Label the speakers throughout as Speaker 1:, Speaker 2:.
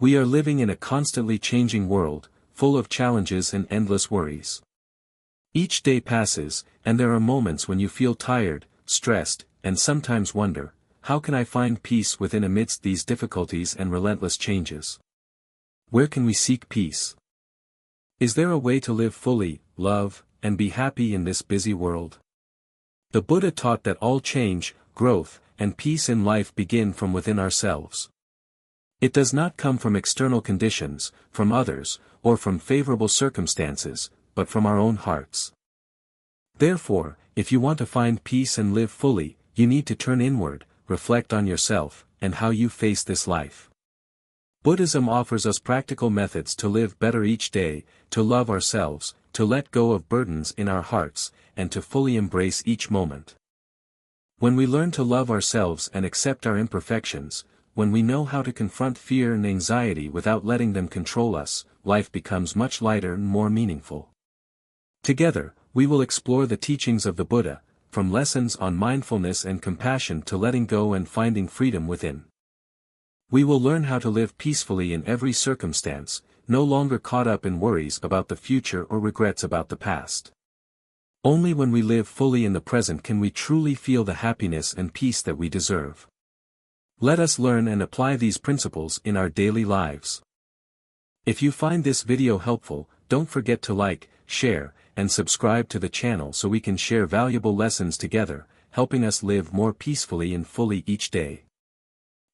Speaker 1: We are living in a constantly changing world, full of challenges and endless worries. Each day passes, and there are moments when you feel tired, stressed, and sometimes wonder, how can I find peace within amidst these difficulties and relentless changes? Where can we seek peace? Is there a way to live fully, love, and be happy in this busy world? The Buddha taught that all change, growth, and peace in life begin from within ourselves. It does not come from external conditions, from others, or from favorable circumstances, but from our own hearts. Therefore, if you want to find peace and live fully, you need to turn inward, reflect on yourself, and how you face this life. Buddhism offers us practical methods to live better each day, to love ourselves, to let go of burdens in our hearts, and to fully embrace each moment. When we learn to love ourselves and accept our imperfections, when we know how to confront fear and anxiety without letting them control us, life becomes much lighter and more meaningful. Together, we will explore the teachings of the Buddha, from lessons on mindfulness and compassion to letting go and finding freedom within. We will learn how to live peacefully in every circumstance, no longer caught up in worries about the future or regrets about the past. Only when we live fully in the present can we truly feel the happiness and peace that we deserve. Let us learn and apply these principles in our daily lives. If you find this video helpful, don't forget to like, share, and subscribe to the channel so we can share valuable lessons together, helping us live more peacefully and fully each day.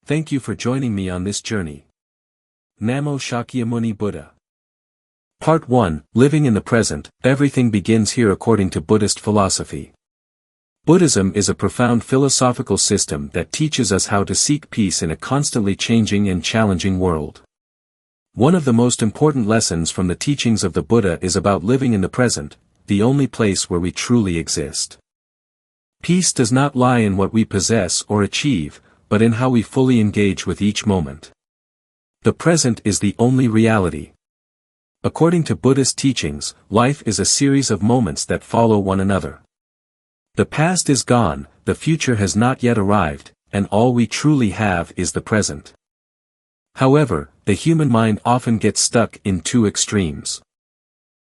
Speaker 1: Thank you for joining me on this journey. Namo Shakyamuni Buddha. Part 1, Living in the Present. Everything begins here according to Buddhist philosophy. Buddhism is a profound philosophical system that teaches us how to seek peace in a constantly changing and challenging world. One of the most important lessons from the teachings of the Buddha is about living in the present, the only place where we truly exist. Peace does not lie in what we possess or achieve, but in how we fully engage with each moment. The present is the only reality. According to Buddhist teachings, life is a series of moments that follow one another. The past is gone, the future has not yet arrived, and all we truly have is the present. However, the human mind often gets stuck in two extremes.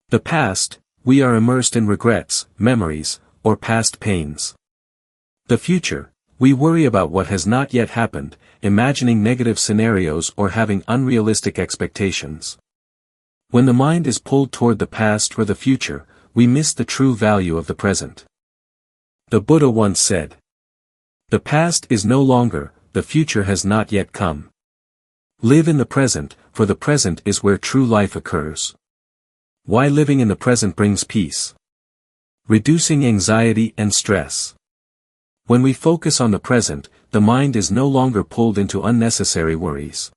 Speaker 1: The past, we are immersed in regrets, memories, or past pains. The future, we worry about what has not yet happened, imagining negative scenarios or having unrealistic expectations. When the mind is pulled toward the past or the future, we miss the true value of the present. The Buddha once said, "The past is no longer, the future has not yet come. Live in the present, for the present is where true life occurs." Why living in the present brings peace? Reducing anxiety and stress. When we focus on the present, the mind is no longer pulled into unnecessary worries.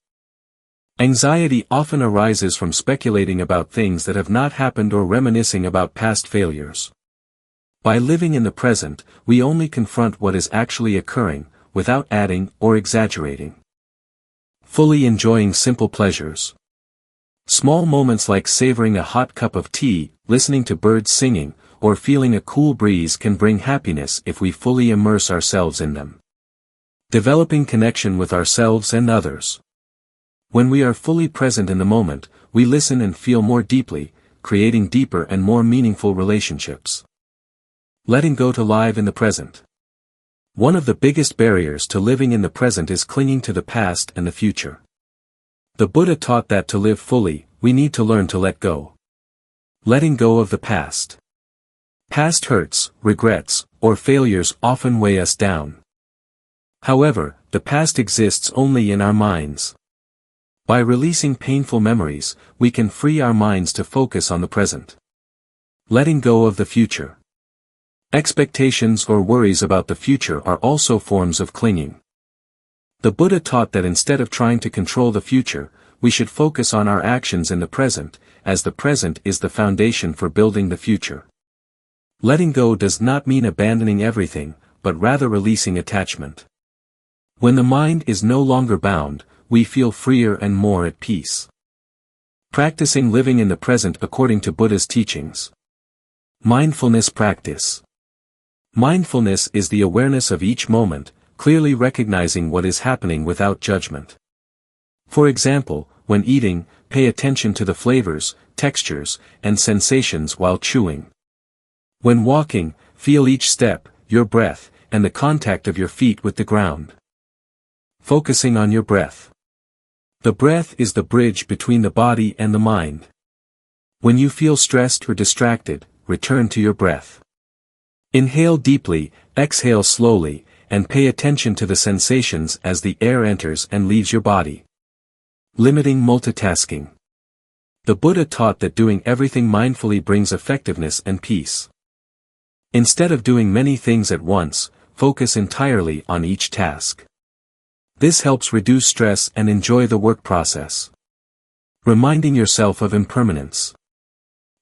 Speaker 1: Anxiety often arises from speculating about things that have not happened or reminiscing about past failures. By living in the present, we only confront what is actually occurring, without adding or exaggerating. Fully enjoying simple pleasures. Small moments like savoring a hot cup of tea, listening to birds singing, or feeling a cool breeze can bring happiness if we fully immerse ourselves in them. Developing connection with ourselves and others. When we are fully present in the moment, we listen and feel more deeply, creating deeper and more meaningful relationships. Letting go to live in the present. One of the biggest barriers to living in the present is clinging to the past and the future. The Buddha taught that to live fully, we need to learn to let go. Letting go of the past. Past hurts, regrets, or failures often weigh us down. However, the past exists only in our minds. By releasing painful memories, we can free our minds to focus on the present. Letting go of the future. Expectations or worries about the future are also forms of clinging. The Buddha taught that instead of trying to control the future, we should focus on our actions in the present, as the present is the foundation for building the future. Letting go does not mean abandoning everything, but rather releasing attachment. When the mind is no longer bound, we feel freer and more at peace. Practicing living in the present according to Buddha's teachings. Mindfulness practice. Mindfulness is the awareness of each moment, clearly recognizing what is happening without judgment. For example, when eating, pay attention to the flavors, textures, and sensations while chewing. When walking, feel each step, your breath, and the contact of your feet with the ground. Focusing on your breath. The breath is the bridge between the body and the mind. When you feel stressed or distracted, return to your breath. Inhale deeply, exhale slowly, and pay attention to the sensations as the air enters and leaves your body. Limiting multitasking. The Buddha taught that doing everything mindfully brings effectiveness and peace. Instead of doing many things at once, focus entirely on each task. This helps reduce stress and enjoy the work process. Reminding yourself of impermanence.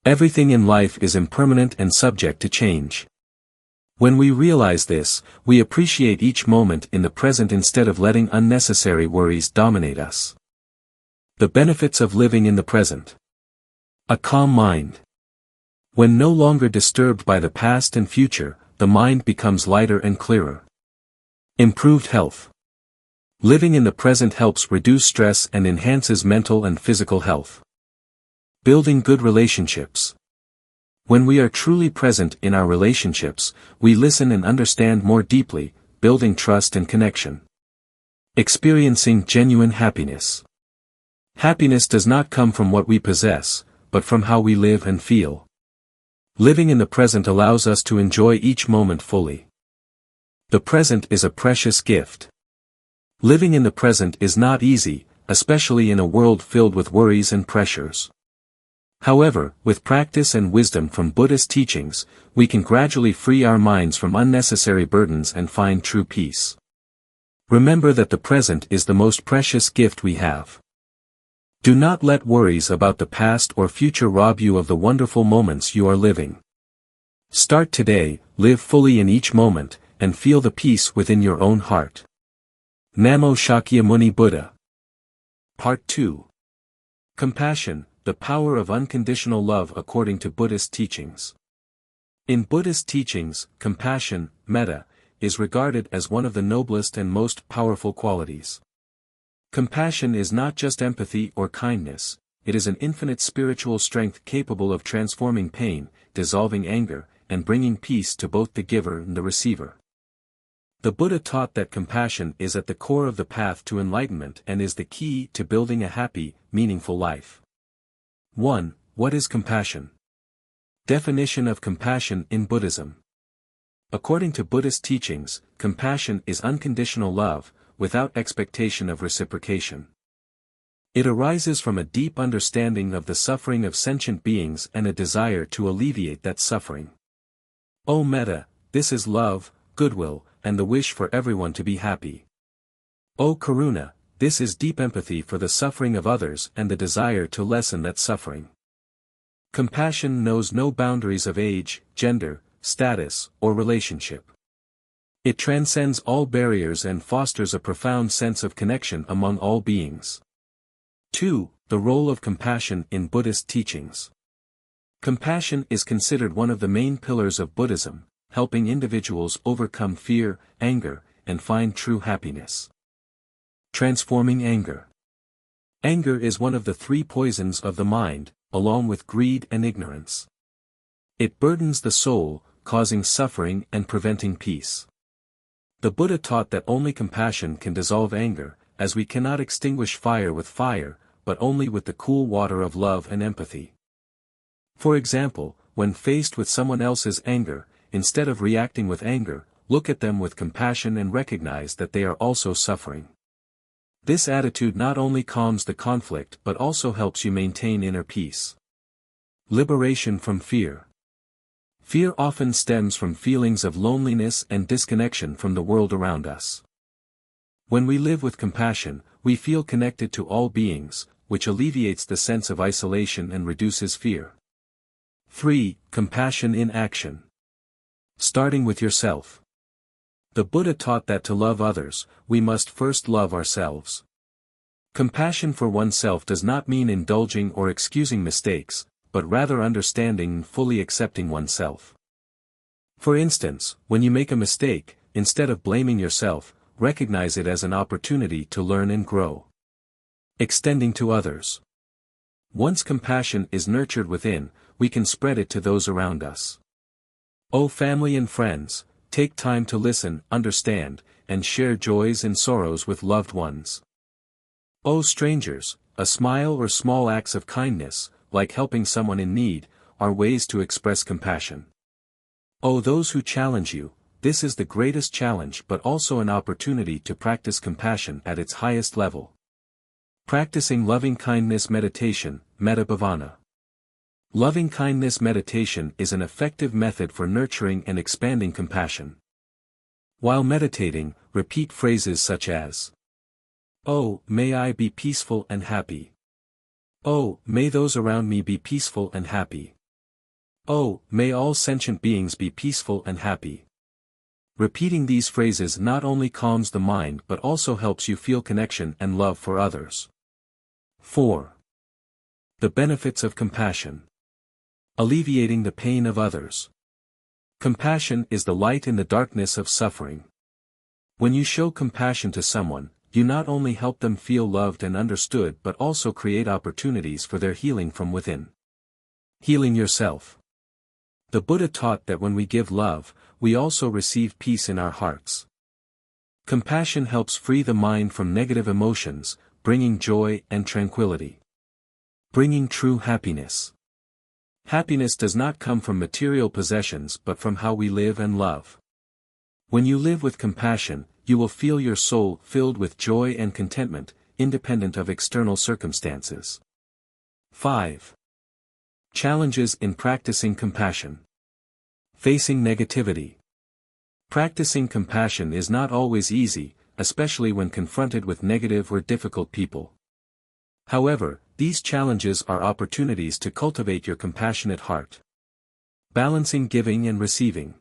Speaker 1: Everything in life is impermanent and subject to change. When we realize this, we appreciate each moment in the present instead of letting unnecessary worries dominate us. The benefits of living in the present. A calm mind. When no longer disturbed by the past and future, the mind becomes lighter and clearer. Improved health. Living in the present helps reduce stress and enhances mental and physical health. Building good relationships. When we are truly present in our relationships, we listen and understand more deeply, building trust and connection. Experiencing genuine happiness. Happiness does not come from what we possess, but from how we live and feel. Living in the present allows us to enjoy each moment fully. The present is a precious gift. Living in the present is not easy, especially in a world filled with worries and pressures. However, with practice and wisdom from Buddhist teachings, we can gradually free our minds from unnecessary burdens and find true peace. Remember that the present is the most precious gift we have. Do not let worries about the past or future rob you of the wonderful moments you are living. Start today, live fully in each moment, and feel the peace within your own heart. Namo Shakyamuni Buddha. Part 2. Compassion, the power of unconditional love according to Buddhist teachings. In Buddhist teachings, compassion, metta, is regarded as one of the noblest and most powerful qualities. Compassion is not just empathy or kindness, it is an infinite spiritual strength capable of transforming pain, dissolving anger, and bringing peace to both the giver and the receiver. The Buddha taught that compassion is at the core of the path to enlightenment and is the key to building a happy, meaningful life. 1. What is compassion? Definition of compassion in Buddhism. According to Buddhist teachings, compassion is unconditional love, without expectation of reciprocation. It arises from a deep understanding of the suffering of sentient beings and a desire to alleviate that suffering. O Metta, this is love, goodwill, and the wish for everyone to be happy. O Karuna, this is deep empathy for the suffering of others and the desire to lessen that suffering. Compassion knows no boundaries of age, gender, status, or relationship. It transcends all barriers and fosters a profound sense of connection among all beings. 2. The role of compassion in Buddhist teachings. Compassion is considered one of the main pillars of Buddhism, helping individuals overcome fear, anger, and find true happiness. Transforming anger. Anger is one of the three poisons of the mind, along with greed and ignorance. It burdens the soul, causing suffering and preventing peace. The Buddha taught that only compassion can dissolve anger, as we cannot extinguish fire with fire, but only with the cool water of love and empathy. For example, when faced with someone else's anger, instead of reacting with anger, look at them with compassion and recognize that they are also suffering. This attitude not only calms the conflict but also helps you maintain inner peace. Liberation from fear. Fear often stems from feelings of loneliness and disconnection from the world around us. When we live with compassion, we feel connected to all beings, which alleviates the sense of isolation and reduces fear. 3. Compassion in action. Starting with yourself. The Buddha taught that to love others, we must first love ourselves. Compassion for oneself does not mean indulging or excusing mistakes, but rather understanding and fully accepting oneself. For instance, when you make a mistake, instead of blaming yourself, recognize it as an opportunity to learn and grow. Extending to others. Once compassion is nurtured within, we can spread it to those around us. O family and friends, take time to listen, understand, and share joys and sorrows with loved ones. O strangers, a smile or small acts of kindness, like helping someone in need, are ways to express compassion. O those who challenge you, this is the greatest challenge but also an opportunity to practice compassion at its highest level. Practicing loving-kindness meditation, Metta-bhavana. Loving-kindness meditation is an effective method for nurturing and expanding compassion. While meditating, repeat phrases such as, "Oh, may I be peaceful and happy. Oh, may those around me be peaceful and happy. Oh, may all sentient beings be peaceful and happy." Repeating these phrases not only calms the mind but also helps you feel connection and love for others. 4. The benefits of compassion. Alleviating the pain of others. Compassion is the light in the darkness of suffering. When you show compassion to someone, you not only help them feel loved and understood but also create opportunities for their healing from within. Healing yourself. The Buddha taught that when we give love, we also receive peace in our hearts. Compassion helps free the mind from negative emotions, bringing joy and tranquility. Bringing true happiness. Happiness does not come from material possessions but from how we live and love. When you live with compassion, you will feel your soul filled with joy and contentment, independent of external circumstances. 5. Challenges in practicing compassion. Facing negativity. Practicing compassion is not always easy, especially when confronted with negative or difficult people. However, these challenges are opportunities to cultivate your compassionate heart. Balancing giving and receiving.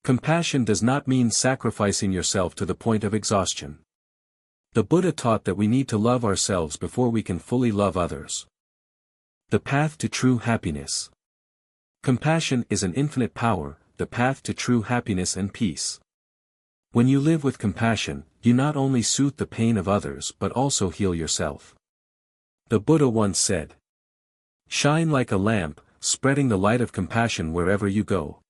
Speaker 1: Compassion does not mean sacrificing yourself to the point of exhaustion. The Buddha taught that we need to love ourselves before we can fully love others. The path to true happiness. Compassion is an infinite power, the path to true happiness and peace. When you live with compassion, you not only soothe the pain of others but also heal yourself. The Buddha once said, "Shine like a lamp, spreading the light of compassion wherever you go."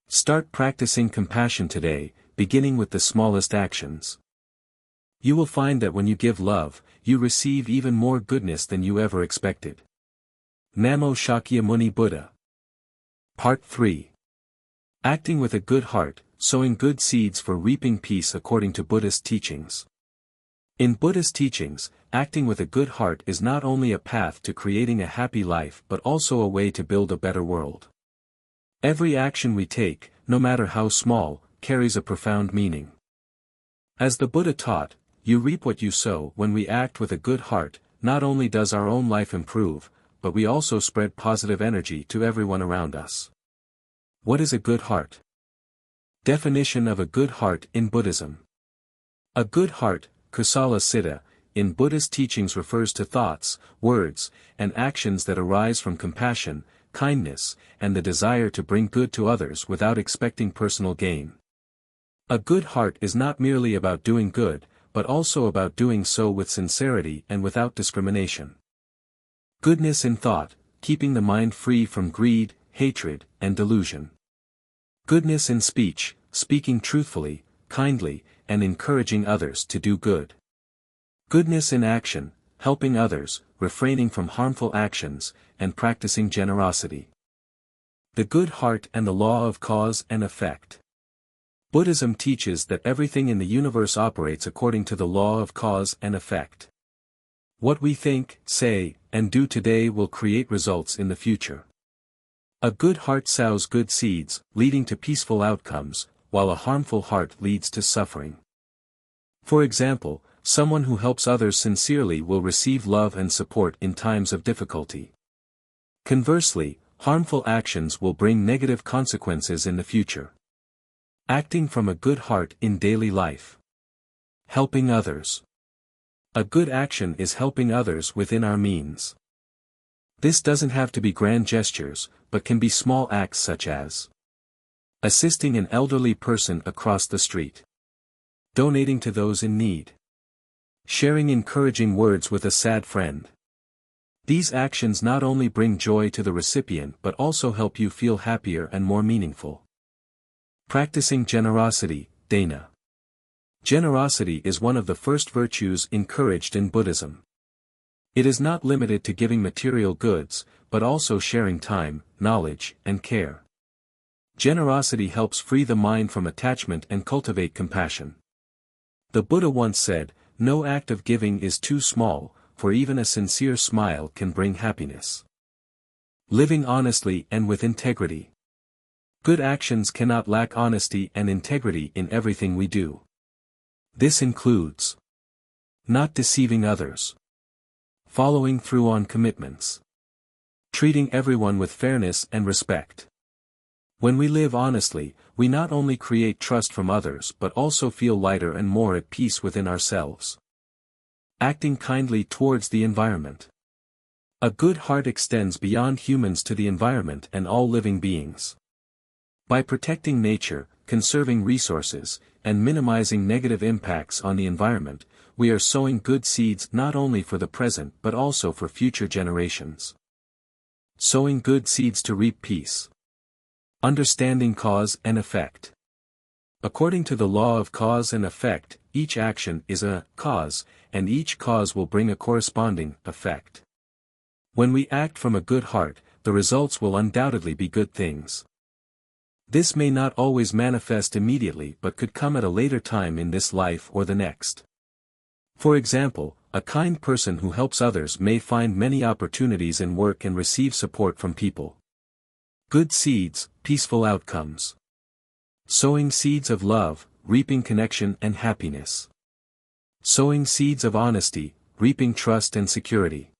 Speaker 1: Start practicing compassion today, beginning with the smallest actions. You will find that when you give love, you receive even more goodness than you ever expected. Namo Shakyamuni Buddha. Part 3. Acting with a good heart, sowing good seeds for reaping peace according to Buddhist teachings. In Buddhist teachings, acting with a good heart is not only a path to creating a happy life but also a way to build a better world. Every action we take, no matter how small, carries a profound meaning. As the Buddha taught, you reap what you sow. When we act with a good heart, not only does our own life improve, but we also spread positive energy to everyone around us. What is a good heart? Definition of a good heart in Buddhism. A good heart, kusala citta, in Buddhist teachings refers to thoughts, words, and actions that arise from compassion, kindness, and the desire to bring good to others without expecting personal gain. A good heart is not merely about doing good, but also about doing so with sincerity and without discrimination. Goodness in thought, keeping the mind free from greed, hatred, and delusion. Goodness in speech, speaking truthfully, kindly, and encouraging others to do good. Goodness in action, helping others, refraining from harmful actions, and practicing generosity. The good heart and the law of cause and effect. Buddhism teaches that everything in the universe operates according to the law of cause and effect. What we think, say, and do today will create results in the future. A good heart sows good seeds, leading to peaceful outcomes, while a harmful heart leads to suffering. For example, someone who helps others sincerely will receive love and support in times of difficulty. Conversely, harmful actions will bring negative consequences in the future. Acting from a good heart in daily life. Helping others. A good action is helping others within our means. This doesn't have to be grand gestures, but can be small acts such as assisting an elderly person across the street, donating to those in need, Sharing encouraging words with a sad friend. These actions not only bring joy to the recipient but also help you feel happier and more meaningful. Practicing generosity, dana. Generosity is one of the first virtues encouraged in Buddhism. It is not limited to giving material goods, but also sharing time, knowledge, and care. Generosity helps free the mind from attachment and cultivate compassion. The Buddha once said, "No act of giving is too small, for even a sincere smile can bring happiness." Living honestly and with integrity. Good actions cannot lack honesty and integrity in everything we do. This includes not deceiving others, following through on commitments, treating everyone with fairness and respect. When we live honestly, we not only create trust from others but also feel lighter and more at peace within ourselves. Acting kindly towards the environment. A good heart extends beyond humans to the environment and all living beings. By protecting nature, conserving resources, and minimizing negative impacts on the environment, we are sowing good seeds not only for the present but also for future generations. Sowing good seeds to reap peace. Understanding cause and effect. According to the law of cause and effect, each action is a cause, and each cause will bring a corresponding effect. When we act from a good heart, the results will undoubtedly be good things. This may not always manifest immediately but could come at a later time in this life or the next. For example, a kind person who helps others may find many opportunities in work and receive support from people. Good seeds, peaceful outcomes. Sowing seeds of love, reaping connection and happiness. Sowing seeds of honesty, reaping trust and security.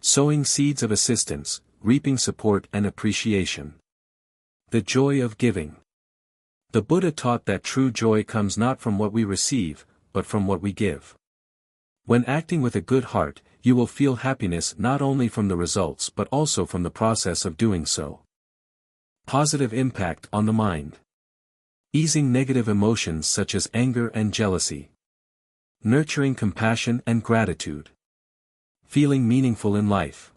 Speaker 1: Sowing seeds of assistance, reaping support and appreciation. The joy of giving. The Buddha taught that true joy comes not from what we receive, but from what we give. When acting with a good heart, you will feel happiness not only from the results but also from the process of doing so. Positive impact on the mind. Easing negative emotions such as anger and jealousy. Nurturing compassion and gratitude. Feeling meaningful in life.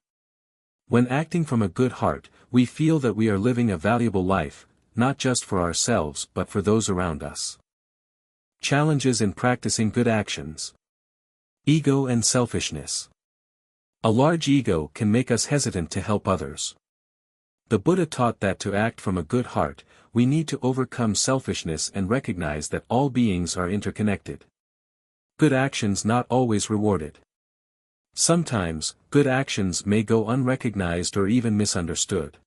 Speaker 1: When acting from a good heart, we feel that we are living a valuable life, not just for ourselves but for those around us. Challenges in practicing good actions. Ego and selfishness. A large ego can make us hesitant to help others. The Buddha taught that to act from a good heart, we need to overcome selfishness and recognize that all beings are interconnected. Good actions not always rewarded. Sometimes, good actions may go unrecognized or even misunderstood.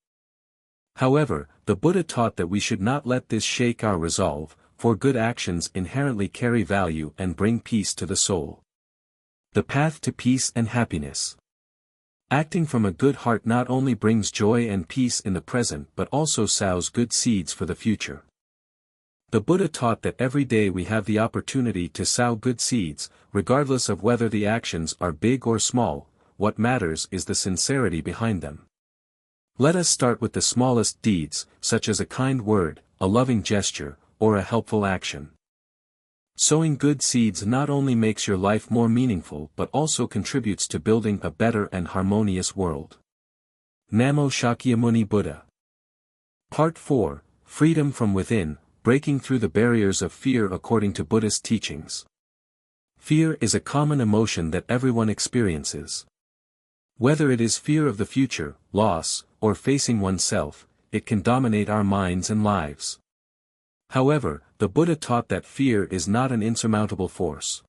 Speaker 1: However, the Buddha taught that we should not let this shake our resolve, for good actions inherently carry value and bring peace to the soul. The path to peace and happiness. Acting from a good heart not only brings joy and peace in the present but also sows good seeds for the future. The Buddha taught that every day we have the opportunity to sow good seeds, regardless of whether the actions are big or small. What matters is the sincerity behind them. Let us start with the smallest deeds, such as a kind word, a loving gesture, or a helpful action. Sowing good seeds not only makes your life more meaningful but also contributes to building a better and harmonious world. Namo Shakyamuni Buddha. Part 4, Freedom from Within, Breaking Through the Barriers of Fear according to Buddhist teachings. Fear is a common emotion that everyone experiences. Whether it is fear of the future, loss, or facing oneself, it can dominate our minds and lives. However, the Buddha taught that fear is not an insurmountable force.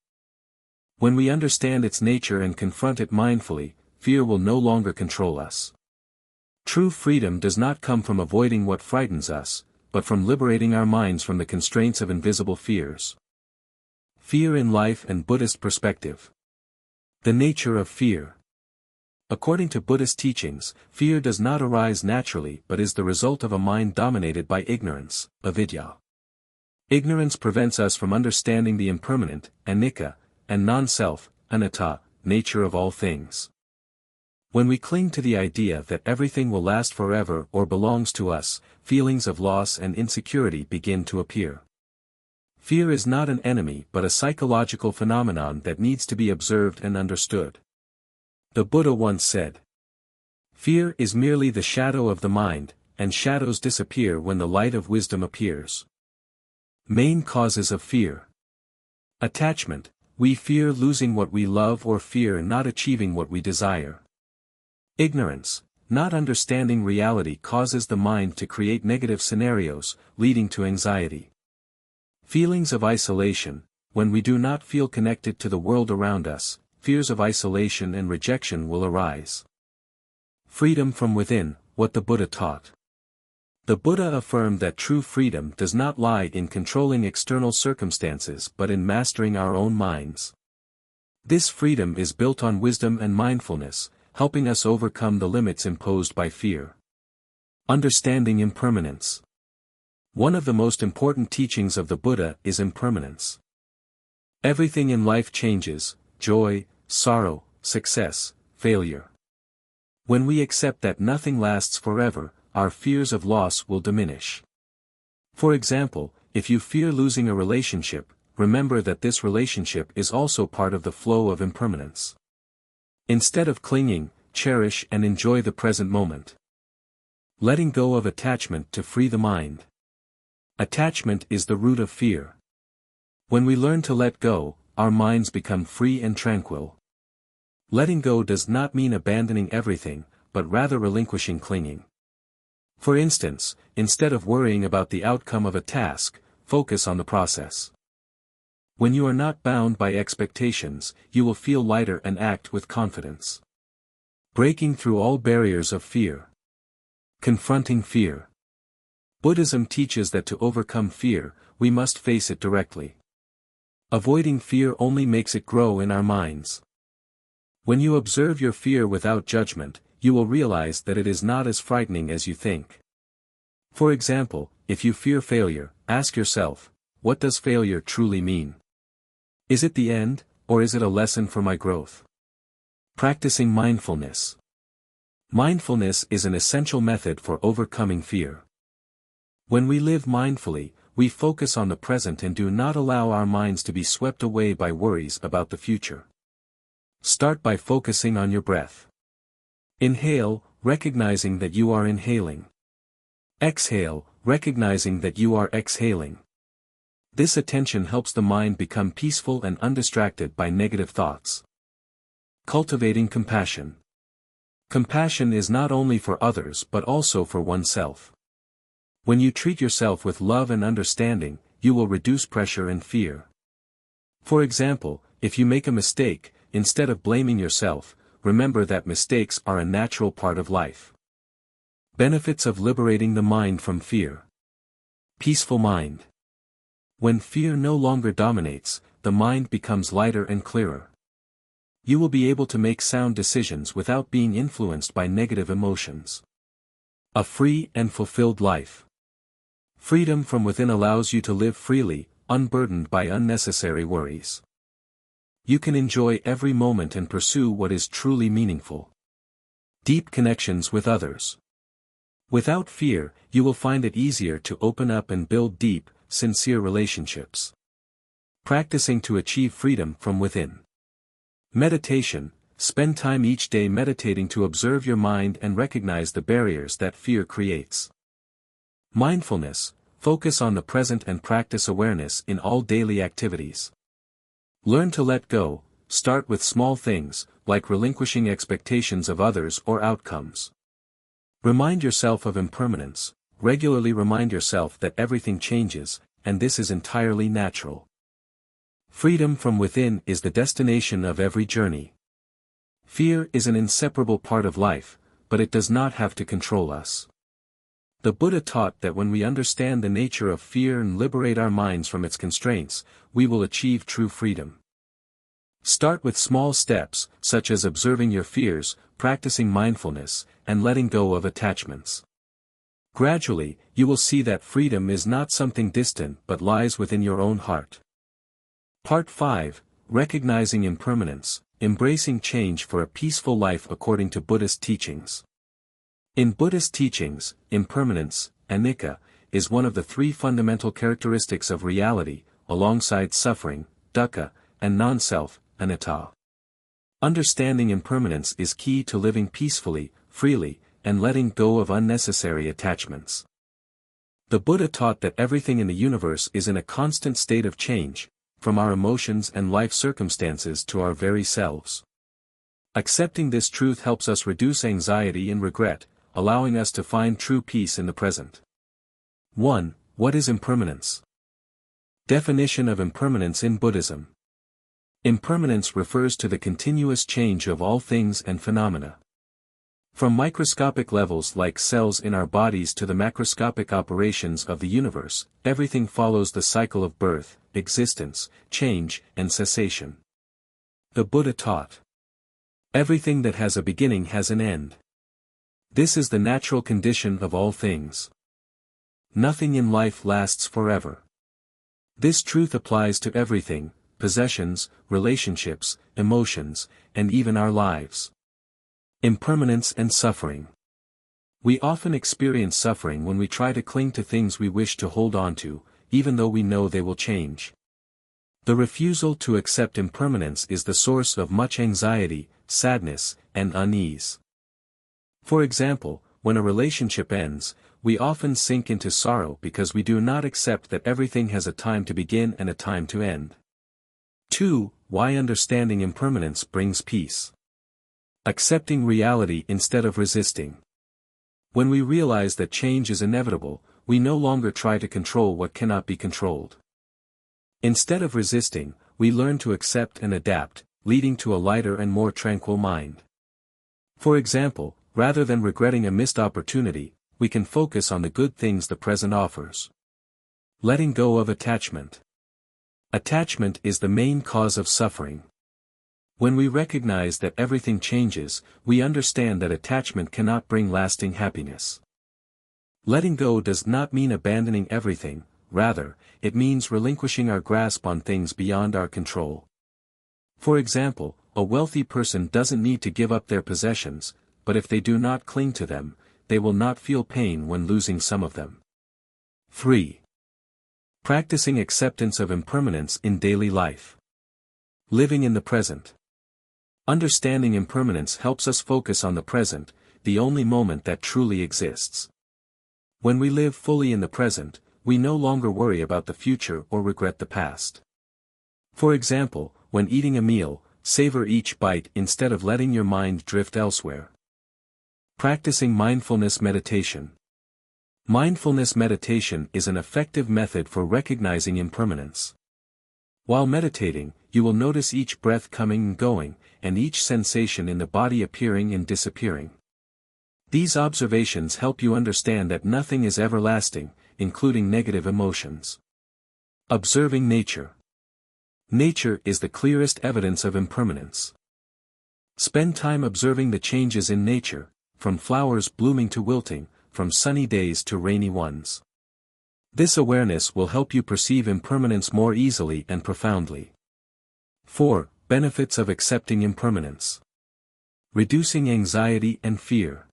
Speaker 1: When we understand its nature and confront it mindfully, fear will no longer control us. True freedom does not come from avoiding what frightens us, but from liberating our minds from the constraints of invisible fears. Fear in life and Buddhist perspective. The nature of fear. According to Buddhist teachings, fear does not arise naturally but is the result of a mind dominated by ignorance, avidya. Ignorance prevents us from understanding the impermanent, anicca, and non-self, anatta, nature of all things. When we cling to the idea that everything will last forever or belongs to us, feelings of loss and insecurity begin to appear. Fear is not an enemy but a psychological phenomenon that needs to be observed and understood. The Buddha once said, "Fear is merely the shadow of the mind, and shadows disappear when the light of wisdom appears." Main causes of fear. Attachment: we fear losing what we love or fear not achieving what we desire. Ignorance: not understanding reality causes the mind to create negative scenarios, leading to anxiety. Feelings of isolation: when we do not feel connected to the world around us, fears of isolation and rejection will arise. Freedom from within: what the Buddha taught. The Buddha affirmed that true freedom does not lie in controlling external circumstances but in mastering our own minds. This freedom is built on wisdom and mindfulness, helping us overcome the limits imposed by fear. Understanding impermanence. One of the most important teachings of the Buddha is impermanence. Everything in life changes: joy, sorrow, success, failure. When we accept that nothing lasts forever, our fears of loss will diminish. For example, if you fear losing a relationship, remember that this relationship is also part of the flow of impermanence. Instead of clinging, cherish and enjoy the present moment. Letting go of attachment to free the mind. Attachment is the root of fear. When we learn to let go, our minds become free and tranquil. Letting go does not mean abandoning everything, but rather relinquishing clinging. For instance, instead of worrying about the outcome of a task, focus on the process. When you are not bound by expectations, you will feel lighter and act with confidence. Breaking through all barriers of fear. Confronting fear. Buddhism teaches that to overcome fear, we must face it directly. Avoiding fear only makes it grow in our minds. When you observe your fear without judgment, you will realize that it is not as frightening as you think. For example, if you fear failure, ask yourself, what does failure truly mean? Is it the end, or is it a lesson for my growth? Practicing mindfulness. Mindfulness is an essential method for overcoming fear. When we live mindfully, we focus on the present and do not allow our minds to be swept away by worries about the future. Start by focusing on your breath. Inhale, recognizing that you are inhaling. Exhale, recognizing that you are exhaling. This attention helps the mind become peaceful and undistracted by negative thoughts. Cultivating compassion. Compassion is not only for others but also for oneself. When you treat yourself with love and understanding, you will reduce pressure and fear. For example, if you make a mistake, instead of blaming yourself, remember that mistakes are a natural part of life. Benefits of liberating the mind from fear. Peaceful mind. When fear no longer dominates, the mind becomes lighter and clearer. You will be able to make sound decisions without being influenced by negative emotions. A free and fulfilled life. Freedom from within allows you to live freely, unburdened by unnecessary worries. You can enjoy every moment and pursue what is truly meaningful. Deep connections with others. Without fear, you will find it easier to open up and build deep, sincere relationships. Practicing to achieve freedom from within. Meditation. Spend time each day meditating to observe your mind and recognize the barriers that fear creates. Mindfulness. Focus on the present and practice awareness in all daily activities. Learn to let go. Start with small things, like relinquishing expectations of others or outcomes. Remind yourself of impermanence. Regularly remind yourself that everything changes, and this is entirely natural. Freedom from within is the destination of every journey. Fear is an inseparable part of life, but it does not have to control us. The Buddha taught that when we understand the nature of fear and liberate our minds from its constraints, we will achieve true freedom. Start with small steps, such as observing your fears, practicing mindfulness, and letting go of attachments. Gradually, you will see that freedom is not something distant but lies within your own heart. Part 5. Recognizing Impermanence, Embracing Change for a Peaceful Life according to Buddhist Teachings. In Buddhist teachings, impermanence, anicca, is one of the three fundamental characteristics of reality, alongside suffering, dukkha, and non-self, anatta. Understanding impermanence is key to living peacefully, freely, and letting go of unnecessary attachments. The Buddha taught that everything in the universe is in a constant state of change, from our emotions and life circumstances to our very selves. Accepting this truth helps us reduce anxiety and regret, allowing us to find true peace in the present. 1. What is impermanence? Definition of impermanence in Buddhism. Impermanence refers to the continuous change of all things and phenomena. From microscopic levels like cells in our bodies to the macroscopic operations of the universe, everything follows the cycle of birth, existence, change, and cessation. The Buddha taught, everything that has a beginning has an end. This is the natural condition of all things. Nothing in life lasts forever. This truth applies to everything: possessions, relationships, emotions, and even our lives. Impermanence and suffering. We often experience suffering when we try to cling to things we wish to hold on to, even though we know they will change. The refusal to accept impermanence is the source of much anxiety, sadness, and unease. For example, when a relationship ends, we often sink into sorrow because we do not accept that everything has a time to begin and a time to end. 2. Why understanding impermanence brings peace. Accepting reality instead of resisting. When we realize that change is inevitable, we no longer try to control what cannot be controlled. Instead of resisting, we learn to accept and adapt, leading to a lighter and more tranquil mind. For example, rather than regretting a missed opportunity, we can focus on the good things the present offers. Letting go of attachment. Attachment is the main cause of suffering. When we recognize that everything changes, we understand that attachment cannot bring lasting happiness. Letting go does not mean abandoning everything, rather, it means relinquishing our grasp on things beyond our control. For example, a wealthy person doesn't need to give up their possessions, but if they do not cling to them, they will not feel pain when losing some of them. 3. Practicing acceptance of impermanence in daily life. Living in the present. Understanding impermanence helps us focus on the present, the only moment that truly exists. When we live fully in the present, we no longer worry about the future or regret the past. For example, when eating a meal, savor each bite instead of letting your mind drift elsewhere. Practicing mindfulness meditation. Mindfulness meditation is an effective method for recognizing impermanence. While meditating, you will notice each breath coming and going, and each sensation in the body appearing and disappearing. These observations help you understand that nothing is everlasting, including negative emotions. Observing nature. Nature is the clearest evidence of impermanence. Spend time observing the changes in nature, from flowers blooming to wilting, from sunny days to rainy ones. This awareness will help you perceive impermanence more easily and profoundly. 4. Benefits of accepting impermanence. Reducing anxiety and fear.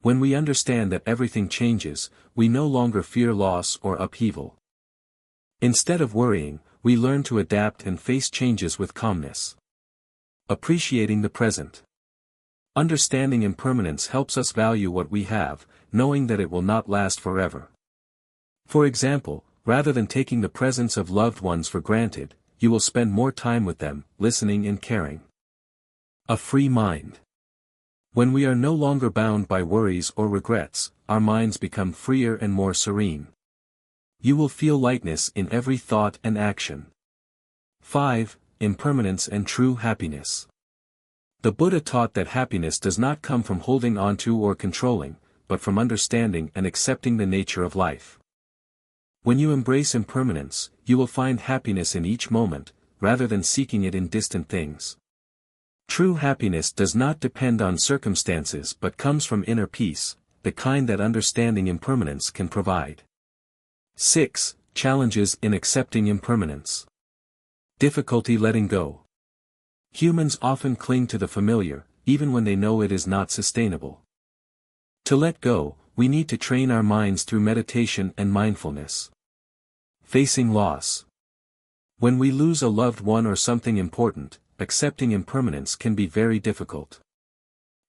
Speaker 1: When we understand that everything changes, we no longer fear loss or upheaval. Instead of worrying, we learn to adapt and face changes with calmness. Appreciating the present. Understanding impermanence helps us value what we have, knowing that it will not last forever. For example, rather than taking the presence of loved ones for granted, you will spend more time with them, listening and caring. A free mind. When we are no longer bound by worries or regrets, our minds become freer and more serene. You will feel lightness in every thought and action. 5. Impermanence and true happiness. The Buddha taught that happiness does not come from holding on to or controlling, but from understanding and accepting the nature of life. When you embrace impermanence, you will find happiness in each moment, rather than seeking it in distant things. True happiness does not depend on circumstances but comes from inner peace, the kind that understanding impermanence can provide. 6. Challenges in accepting impermanence. Difficulty letting go. Humans often cling to the familiar, even when they know it is not sustainable. To let go, we need to train our minds through meditation and mindfulness. Facing loss. When we lose a loved one or something important, accepting impermanence can be very difficult.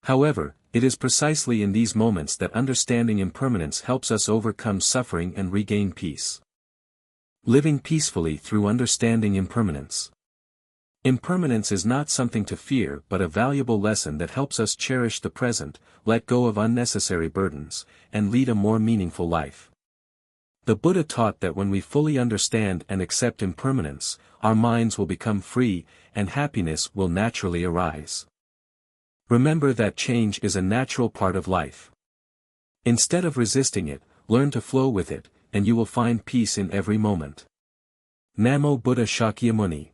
Speaker 1: However, it is precisely in these moments that understanding impermanence helps us overcome suffering and regain peace. Living peacefully through understanding impermanence. Impermanence is not something to fear but a valuable lesson that helps us cherish the present, let go of unnecessary burdens, and lead a more meaningful life. The Buddha taught that when we fully understand and accept impermanence, our minds will become free, and happiness will naturally arise. Remember that change is a natural part of life. Instead of resisting it, learn to flow with it, and you will find peace in every moment. Namo Buddha Shakyamuni.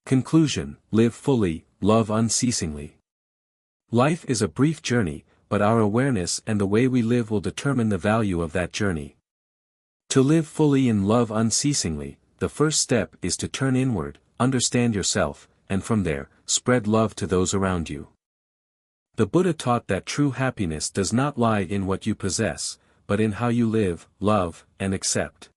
Speaker 1: Conclusion: live fully, love unceasingly. Life is a brief journey, but our awareness and the way we live will determine the value of that journey. To live fully in love unceasingly, the first step is to turn inward, understand yourself, and from there, spread love to those around you. The Buddha taught that true happiness does not lie in what you possess, but in how you live, love, and accept.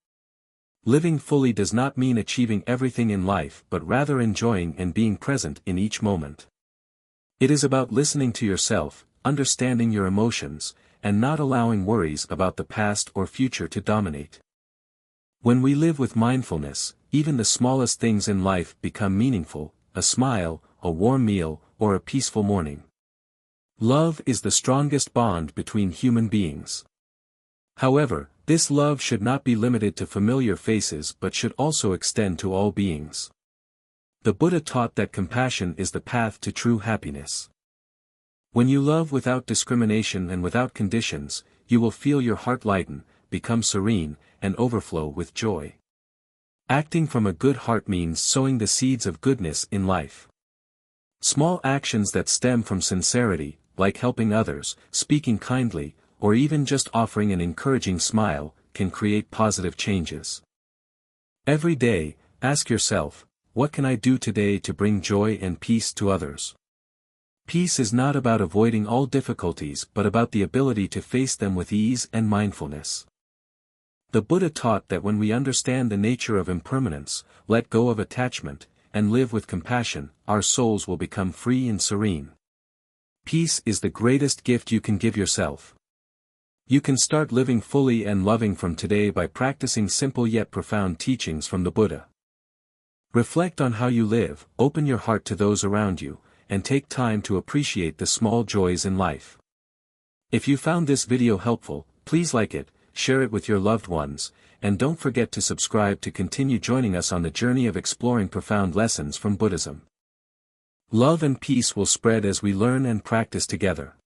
Speaker 1: Living fully does not mean achieving everything in life but rather enjoying and being present in each moment. It is about listening to yourself, understanding your emotions, and not allowing worries about the past or future to dominate. When we live with mindfulness, even the smallest things in life become meaningful: a smile, a warm meal, or a peaceful morning. Love is the strongest bond between human beings. However, this love should not be limited to familiar faces but should also extend to all beings. The Buddha taught that compassion is the path to true happiness. When you love without discrimination and without conditions, you will feel your heart lighten, become serene, and overflow with joy. Acting from a good heart means sowing the seeds of goodness in life. Small actions that stem from sincerity, like helping others, speaking kindly, or even just offering an encouraging smile, can create positive changes. Every day, ask yourself, what can I do today to bring joy and peace to others? Peace is not about avoiding all difficulties but about the ability to face them with ease and mindfulness. The Buddha taught that when we understand the nature of impermanence, let go of attachment, and live with compassion, our souls will become free and serene. Peace is the greatest gift you can give yourself. You can start living fully and loving from today by practicing simple yet profound teachings from the Buddha. Reflect on how you live, open your heart to those around you, and take time to appreciate the small joys in life. If you found this video helpful, please like it, share it with your loved ones, and don't forget to subscribe to continue joining us on the journey of exploring profound lessons from Buddhism. Love and peace will spread as we learn and practice together.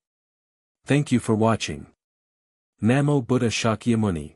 Speaker 1: Thank you for watching. Namo Buddha Shakyamuni.